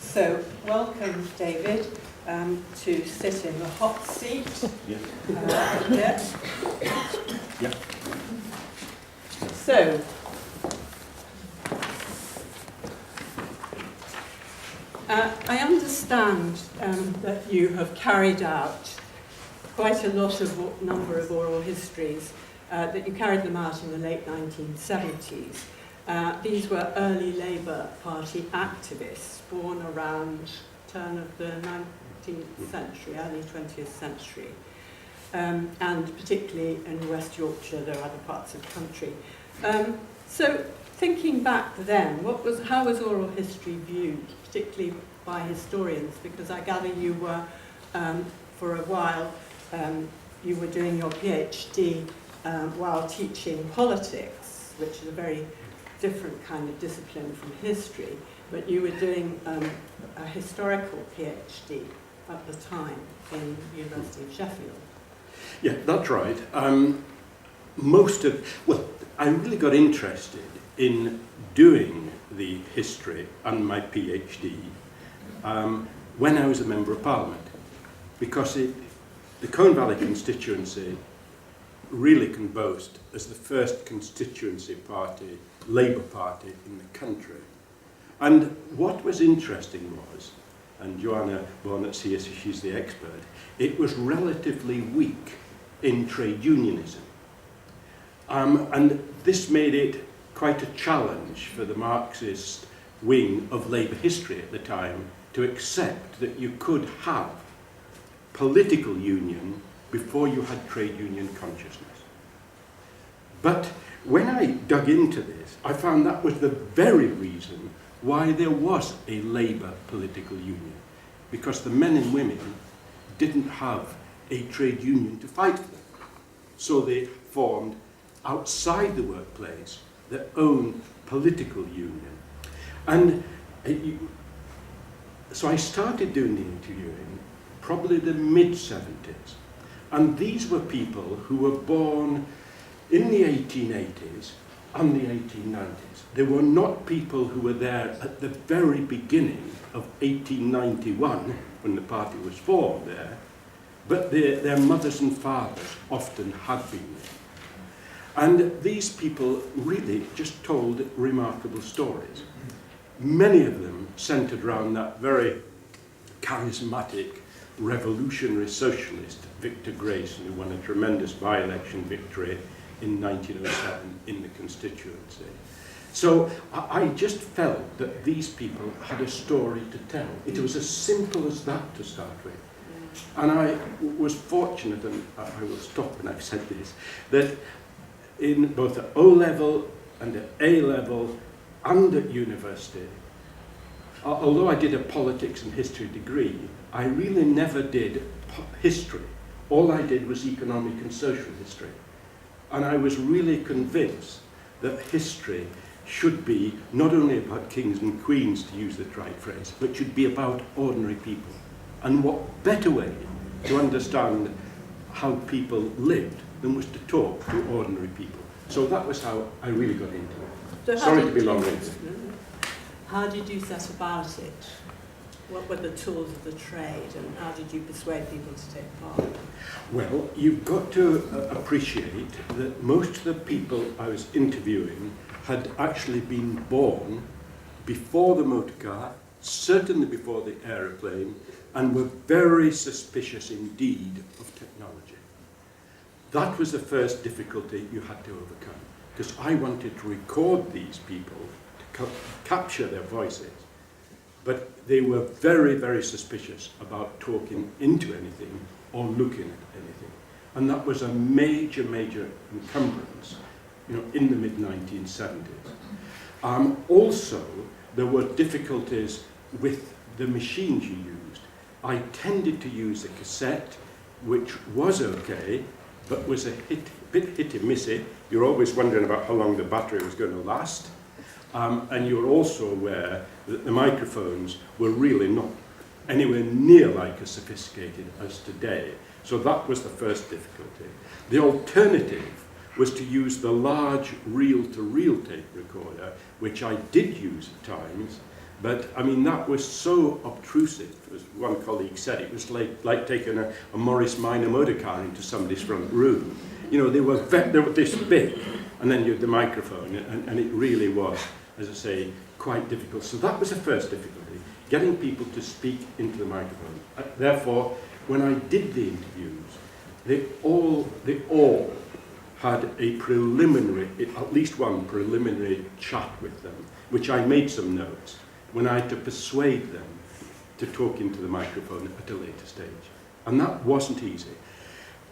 So, welcome, David, to sit in the hot seat. Yeah. Here. Yeah. So, I understand that you have carried out quite a lot of number of oral histories, that you carried them out in the late 1970s. These were early Labour Party activists born around turn of the 19th century, early 20th century, and particularly in West Yorkshire. There are other parts of the country. So thinking back then, how was oral history viewed, particularly by historians? Because I gather you were, for a while, you were doing your PhD while teaching politics, which is a very different kind of discipline from history, but you were doing a historical PhD at the time in the University of Sheffield. Yeah, that's right. I really got interested in doing the history and my PhD when I was a Member of Parliament, because the Colne Valley constituency really can boast as the first constituency party, Labour Party in the country. And what was interesting was, and Joanna Bonnet's here, so she's the expert, it was relatively weak in trade unionism. And this made it quite a challenge for the Marxist wing of Labour history at the time to accept that you could have political union before you had trade union consciousness. But when I dug into this, I found that was the very reason why there was a Labour political union, because the men and women didn't have a trade union to fight for them. So they formed, outside the workplace, their own political union. And so I started doing the interviewing probably the mid-70s. And these were people who were born in the 1880s and the 1890s. They were not people who were there at the very beginning of 1891, when the party was formed there, but their mothers and fathers often had been there. And these people really just told remarkable stories. Many of them centred around that very charismatic revolutionary socialist, Victor Grayson, who won a tremendous by-election victory in 1907 in the constituency. So I just felt that these people had a story to tell. It was as simple as that to start with. And I was fortunate, and I will stop when I've said this, that in both at O-level and at A-level and at university, although I did a politics and history degree, I really never did history. All I did was economic and social history. And I was really convinced that history should be not only about kings and queens, to use the right phrase, but should be about ordinary people. And what better way to understand how people lived than was to talk to ordinary people. So that was how I really got into it. So sorry to be long-winded. How did you set about it? What were the tools of the trade, and how did you persuade people to take part? Well, you've got to appreciate that most of the people I was interviewing had actually been born before the motor car, certainly before the aeroplane, and were very suspicious indeed of technology. That was the first difficulty you had to overcome, because I wanted to record these people, to capture their voices, but they were very, very suspicious about talking into anything or looking at anything. And that was a major, major encumbrance, in the mid-1970s. Also, there were difficulties with the machines you used. I tended to use a cassette, which was okay, but was a bit hit-and-missy. You're always wondering about how long the battery was going to last. And you're also aware that the microphones were really not anywhere near like as sophisticated as today. So that was the first difficulty. The alternative was to use the large reel-to-reel tape recorder, which I did use at times, But I mean, that was so obtrusive, as one colleague said. It was like taking a Morris Minor motor car into somebody's front room. You know, they were this big, and then you had the microphone, and it really was, as I say, quite difficult. So that was the first difficulty, getting people to speak into the microphone. Therefore, when I did the interviews, they all had a preliminary, at least one preliminary chat with them, which I made some notes, when I had to persuade them to talk into the microphone at a later stage. And that wasn't easy.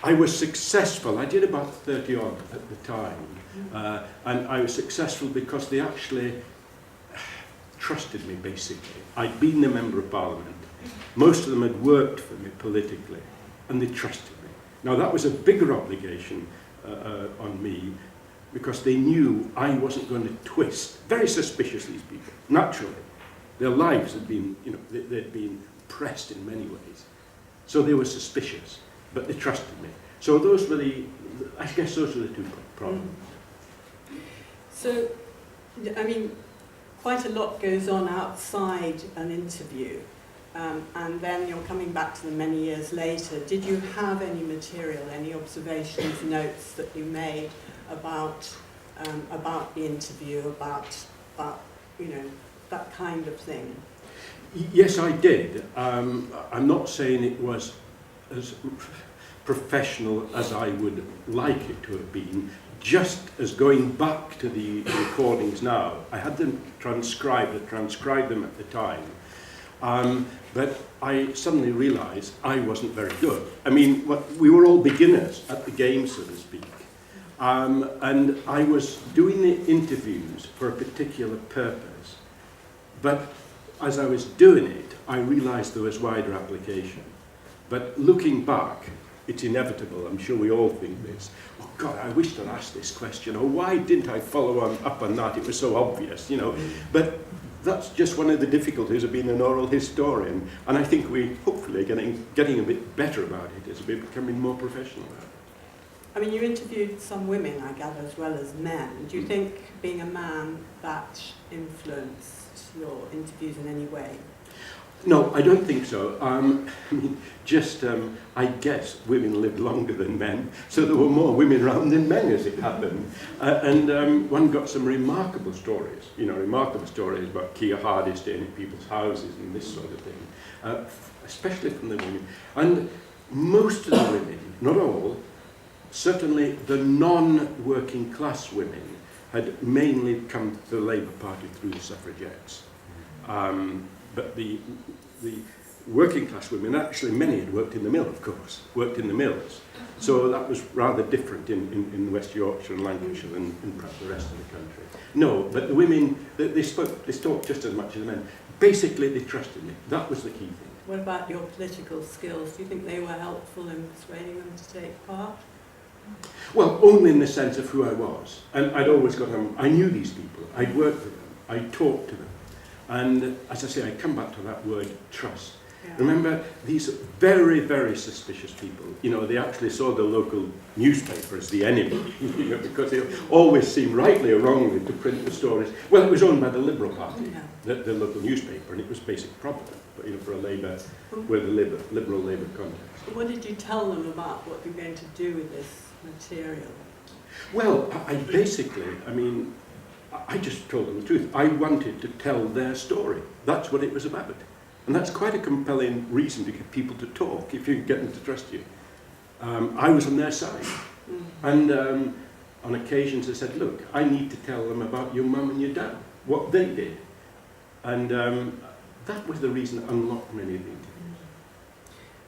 I was successful. I did about 30 odd at the time. And I was successful because they actually trusted me, basically. I'd been a member of Parliament. Most of them had worked for me politically, and they trusted me. Now, that was a bigger obligation on me, because they knew I wasn't going to twist. Very suspicious, these people, naturally. Their lives had been, you know, they'd been oppressed in many ways. So they were suspicious, but they trusted me. So those were I guess those were the two problems. So, I mean, quite a lot goes on outside an interview, and then you're coming back to them many years later. Did you have any material, any observations, notes that you made about the interview, about you know, that kind of thing? Yes, I did. I'm not saying it was as professional as I would like it to have been. Just as going back to the recordings now, I had them transcribed them at the time. But I suddenly realised I wasn't very good. I mean, we were all beginners at the game, so to speak. And I was doing the interviews for a particular purpose. But as I was doing it, I realised there was wider application. But looking back, it's inevitable. I'm sure we all think this. Oh God, I wished I'd asked this question. Or why didn't I follow up on that? It was so obvious, you know. But that's just one of the difficulties of being an oral historian. And I think we hopefully are getting a bit better about it as we're becoming more professional about it. I mean, you interviewed some women, I gather, as well as men. Do you think being a man that influenced your interviews in any way? No, I don't think so. I mean, I guess women lived longer than men, so there were more women around than men as it happened. And one got some remarkable stories, about Keir Hardie staying in people's houses and this sort of thing, especially from the women. And most of the women, not all, certainly the non-working class women, had mainly come to the Labour Party through the suffragettes. But the working class women, actually many had worked in the mill, of course, worked in the mills. So that was rather different in West Yorkshire and Lancashire than in perhaps the rest of the country. No, but the women, they talked just as much as the men. Basically, they trusted me. That was the key thing. What about your political skills? Do you think they were helpful in persuading them to take part? Well, only in the sense of who I was. And I'd always got on, I knew these people, I'd worked with them, I'd talked to them. And as I say, I come back to that word, trust. Yeah. Remember, these very, very suspicious people, you know, they actually saw the local newspaper as the enemy, you know, because they always seemed rightly or wrongly to print the stories. Well, it was owned by the Liberal Party, yeah, the local newspaper, and it was basic problem, but, you know, for a Labour, with a Liberal Labour context. So what did you tell them about what you're going to do with this material? Well, I just told them the truth. I wanted to tell their story. That's what it was about. And that's quite a compelling reason to get people to talk, if you get them to trust you. I was on their side. And on occasions I said, look, I need to tell them about your mum and your dad, what they did. And that was the reason that unlocked many of the interviews.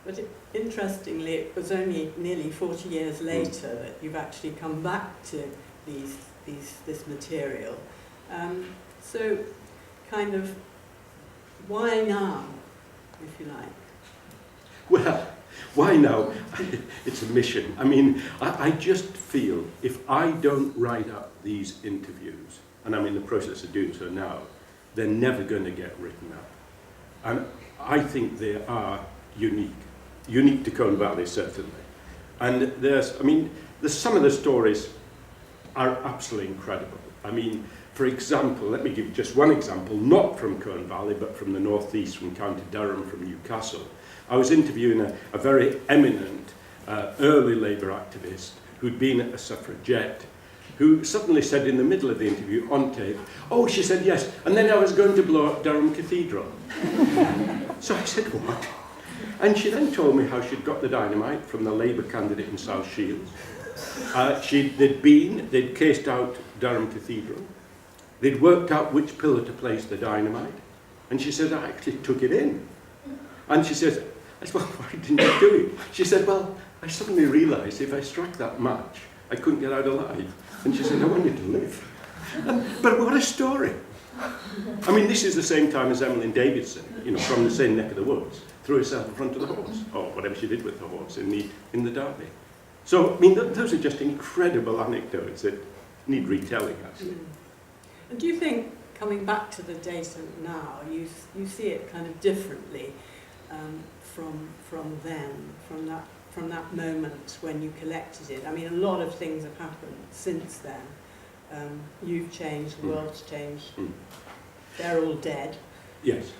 But interestingly, it was only nearly 40 years later that you've actually come back to this material. So, kind of, why now, if you like? Well, why now? It's a mission. I mean, I just feel if I don't write up these interviews, and I'm in the process of doing so now, they're never going to get written up. And I think they are unique to Colne Valley, certainly. And there's some of the stories are absolutely incredible. I mean, For example, let me give just one example, not from Colne Valley, but from the northeast, from County Durham, from Newcastle. I was interviewing a very eminent early Labour activist who'd been a suffragette, who suddenly said in the middle of the interview on tape, oh, she said yes, and then I was going to blow up Durham Cathedral. So I said, what? And she then told me how she'd got the dynamite from the Labour candidate in South Shields. They'd cased out Durham Cathedral. They'd worked out which pillar to place the dynamite. And she said, I actually took it in. And she said, I said, well, why didn't you do it? She said, well, I suddenly realised if I struck that match, I couldn't get out alive. And she said, I wanted to live. But what a story. I mean, this is the same time as Emmeline Davidson, you know, from the same neck of the woods, threw herself in front of the horse, or whatever she did with the horse in the Derby. So, I mean, those are just incredible anecdotes that need retelling, actually. And do you think, coming back to the data now, you see it kind of differently from then, from that moment when you collected it? I mean, a lot of things have happened since then. You've changed, the world's changed. They're all dead. Yes,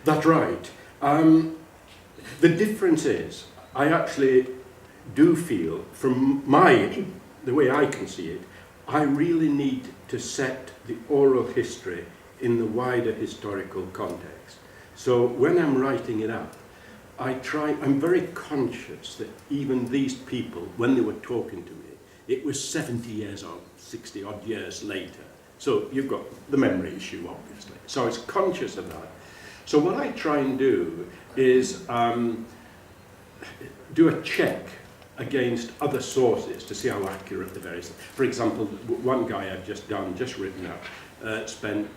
that's right. The difference is, I actually do feel, from the way I can see it, I really need to set the oral history in the wider historical context. So when I'm writing it up, I'm very conscious that even these people, when they were talking to me, it was 70 years or 60 odd years later. So you've got the memory issue, obviously. So I was conscious of that. So what I try and do is do a check against other sources to see how accurate the various. For example, one guy I've just written up, spent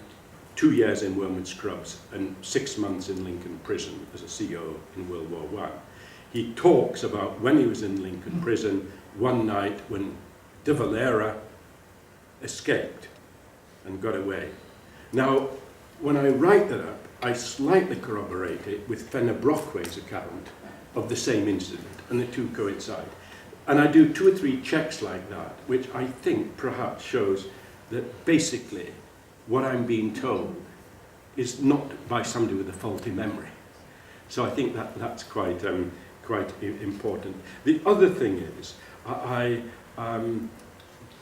2 years in Wormwood Scrubs and 6 months in Lincoln Prison as a CO in World War I. He talks about when he was in Lincoln Prison one night when De Valera escaped and got away. Now, when I write that up, I slightly corroborate it with Fenner Brockway's account of the same incident, and the two coincide. And I do 2 or 3 checks like that, which I think perhaps shows that basically what I'm being told is not by somebody with a faulty memory. So I think that's quite important. The other thing is, I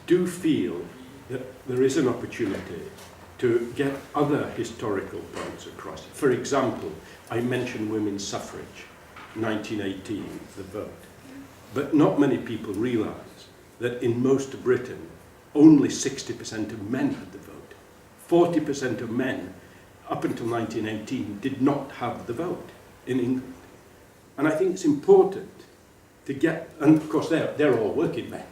do feel that there is an opportunity to get other historical points across. For example, I mentioned women's suffrage, 1918, the vote. But not many people realise that in most of Britain, only 60% of men had the vote. 40% of men, up until 1918, did not have the vote in England. And I think it's important to get, and of course they're all working men,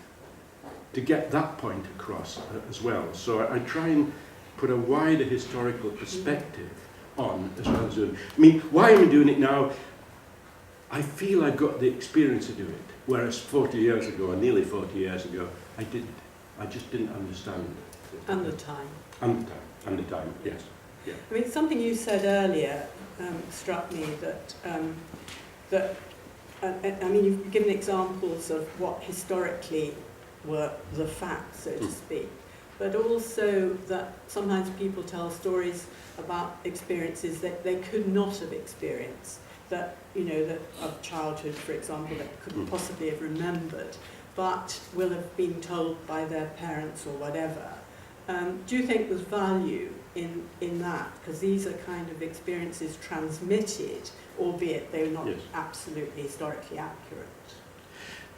to get that point across as well. So I try and put a wider historical perspective on as well as doing. I mean, why am I doing it now? I feel I've got the experience to do it, whereas 40 years ago, or nearly 40 years ago, I didn't. I just didn't understand it. And the time. And the time, yes. Yeah. I mean, something you said earlier struck me that I mean, you've given examples of what historically were the facts, so to speak, but also that sometimes people tell stories about experiences that they could not have experienced, that, you know, that of childhood, for example, that couldn't possibly have remembered, but will have been told by their parents or whatever. Do you think there's value in that? Because these are kind of experiences transmitted, albeit they're not absolutely historically accurate.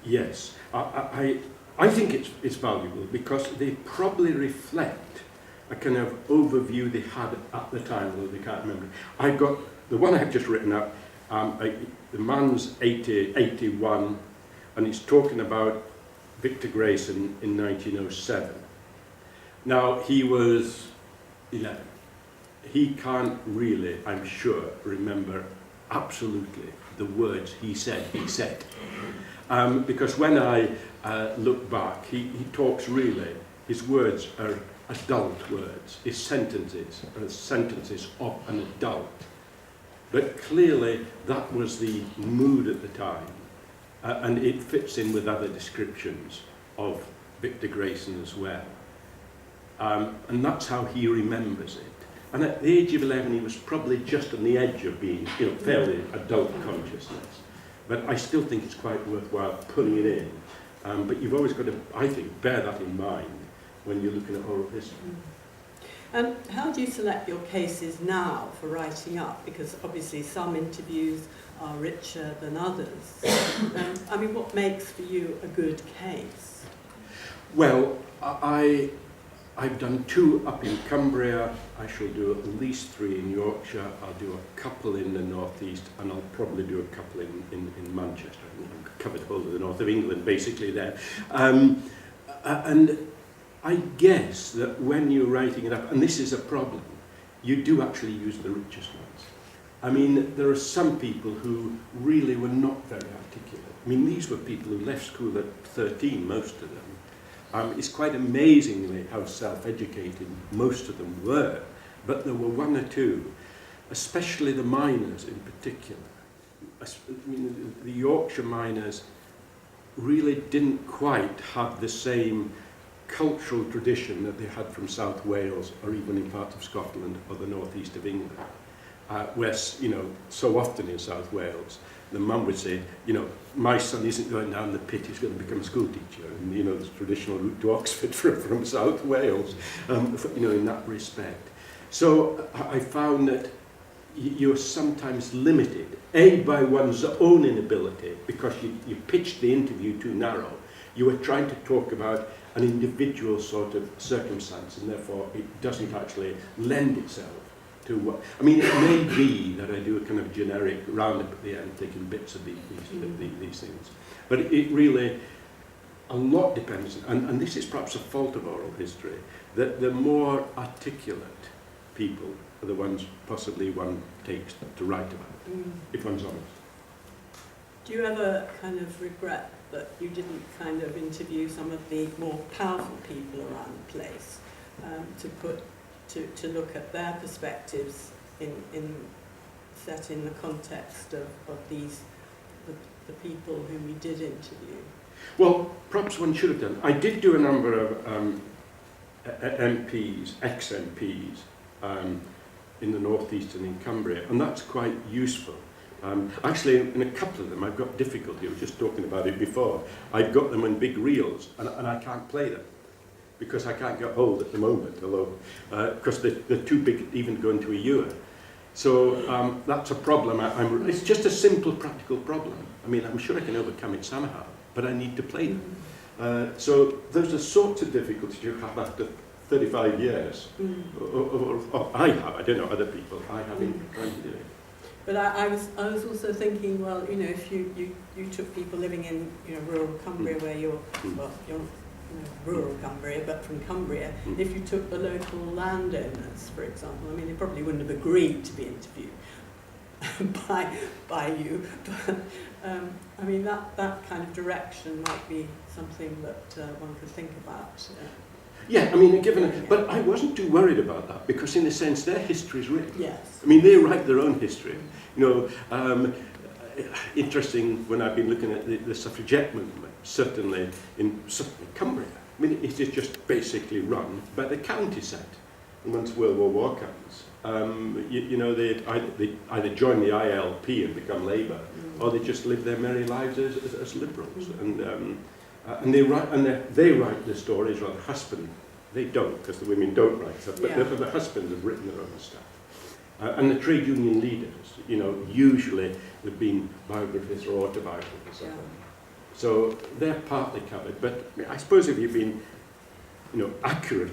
Yes, I think it's valuable because they probably reflect a kind of overview they had at the time, although they can't remember. I've got the one I've just written up. The man's 81, and he's talking about Victor Grayson in 1907. Now, he was 11. He can't really, I'm sure, remember absolutely the words he said. Because when I look back, he talks really, his words are adult words. His sentences are sentences of an adult. But clearly, that was the mood at the time. And it fits in with other descriptions of Victor Grayson as well. And that's how he remembers it. And at the age of 11, he was probably just on the edge of being, fairly adult consciousness. But I still think it's quite worthwhile putting it in. But you've always got to, I think, bear that in mind when you're looking at oral history. And how do you select your cases now for writing up? Because obviously some interviews are richer than others. I mean, what makes for you a good case? Well, I've done 2 up in Cumbria. I shall do at least 3 in Yorkshire. I'll do a couple in the northeast, and I'll probably do a couple in Manchester. I've covered whole of the north of England, basically, there. And I guess that when you're writing it up, and this is a problem, you do actually use the richest ones. I mean, there are some people who really were not very articulate. I mean, these were people who left school at 13, most of them. It's quite amazingly how self-educated most of them were, but there were 1 or 2, especially the miners in particular. I mean, the Yorkshire miners really didn't quite have the same cultural tradition that they had from South Wales or even in parts of Scotland or the northeast of England, where, so often in South Wales, the mum would say, my son isn't going down the pit, he's going to become a school teacher, and, the traditional route to Oxford from South Wales, in that respect. So I found that you're sometimes limited, A, by one's own inability, because you pitched the interview too narrow. You were trying to talk about an individual sort of circumstance, and therefore it doesn't actually lend itself to what... I mean, it may be that I do a kind of generic roundup at the end, taking bits of these things. But it really, a lot depends, and this is perhaps a fault of oral history, that the more articulate people are the ones possibly one takes to write about, if one's honest. Do you ever kind of regret that you didn't kind of interview some of the more powerful people around the place to look at their perspectives set in the context of the people whom you did interview? Well, perhaps one should have done. I did do a number of MPs, ex-MPs, in the northeast and in Cumbria, and that's quite useful. Actually, in a couple of them, I've got difficulty. I was just talking about it before. I've got them on big reels, and I can't play them because I can't get hold at the moment, although because they're too big even to go into a ewer. So that's a problem. It's just a simple, practical problem. I mean, I'm sure I can overcome it somehow, but I need to play them. So those are sorts of difficulties you have after 35 years. Or I have. I don't know other people. I have been trying to do it. But I was also thinking, well, if you took people living in rural Cumbria where you're rural Cumbria, but from Cumbria, if you took the local landowners, for example, I mean, they probably wouldn't have agreed to be interviewed by you. But, I mean, that kind of direction might be something that one could think about. Yeah, I mean, but I wasn't too worried about that because, in a sense, their history is written. Yes. I mean, they write their own history. Interesting when I've been looking at the suffragette movement, certainly in Cumbria. I mean, it is just basically run by the county set. And once World War I comes, they either join the ILP and become Labour, or they just live their merry lives as Liberals. And they write the stories, or the husband. They don't, because the women don't write stuff, but the husbands have written their own stuff. And the trade union leaders, usually they've been biographies or autobiographies. Yeah. So they're partly covered, but I suppose if you've been, accurate,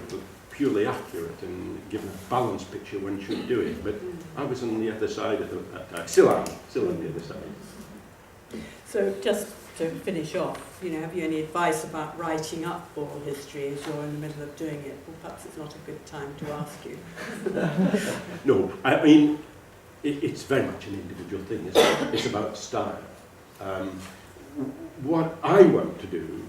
purely accurate, and given a balanced picture, one should do it. But I was on the other side of that. Still am on the other side. So just to finish off, have you any advice about writing up oral history as you're in the middle of doing it? Well, perhaps it's not a good time to ask you. No, I mean, it's very much an individual thing. It's about style. What I want to do,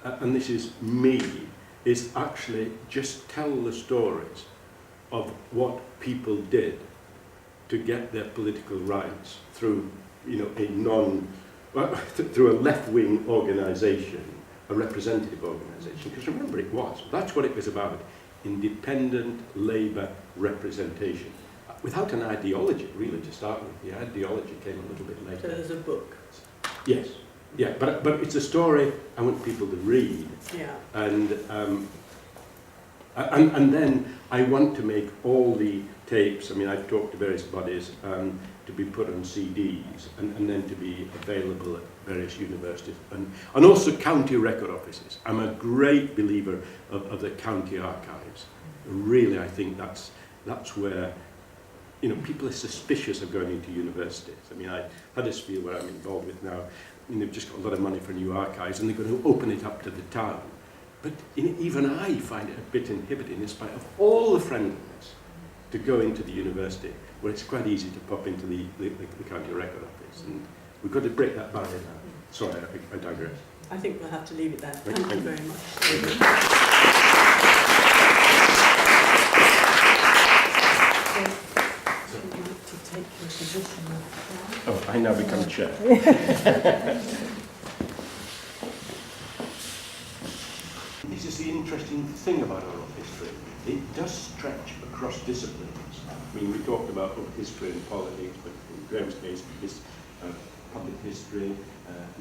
and this is me, is actually just tell the stories of what people did to get their political rights through, through a left-wing organisation, a representative organisation, because remember that's what it was about. independent labour representation. Without an ideology, really, to start with. The ideology came a little bit So later. there's a book. Yes, yeah, but it's a story I want people to read. Yeah. And then I want to make all the tapes, I mean, I've talked to various bodies, to be put on CDs and then to be available at various universities and also county record offices. I'm a great believer of the county archives. Really, I think that's where, you know, people are suspicious of going into universities. I mean, Huddersfield, where I'm involved with now, I mean, they've just got a lot of money for new archives and they're going to open it up to the town. But even I find it a bit inhibiting in spite of all the friendliness to go into the university, where it's quite easy to pop into the county record office. And we've got to break that barrier now. Sorry, I digress. I think we'll have to leave it there. Thank you very much. Would you like to take your position now? Oh, I now become chair. This is the interesting thing about oral history. It does stretch across disciplines. I mean, we talked about history and politics, but in Graham's case, it's public history,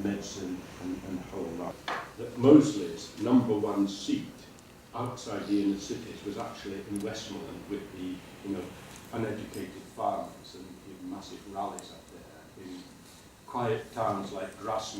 medicine, and whole lot. That Mosley's #1 seat outside the inner cities was actually in Westmoreland with the, you know, uneducated farmers and massive rallies up there in quiet towns like Grassmere.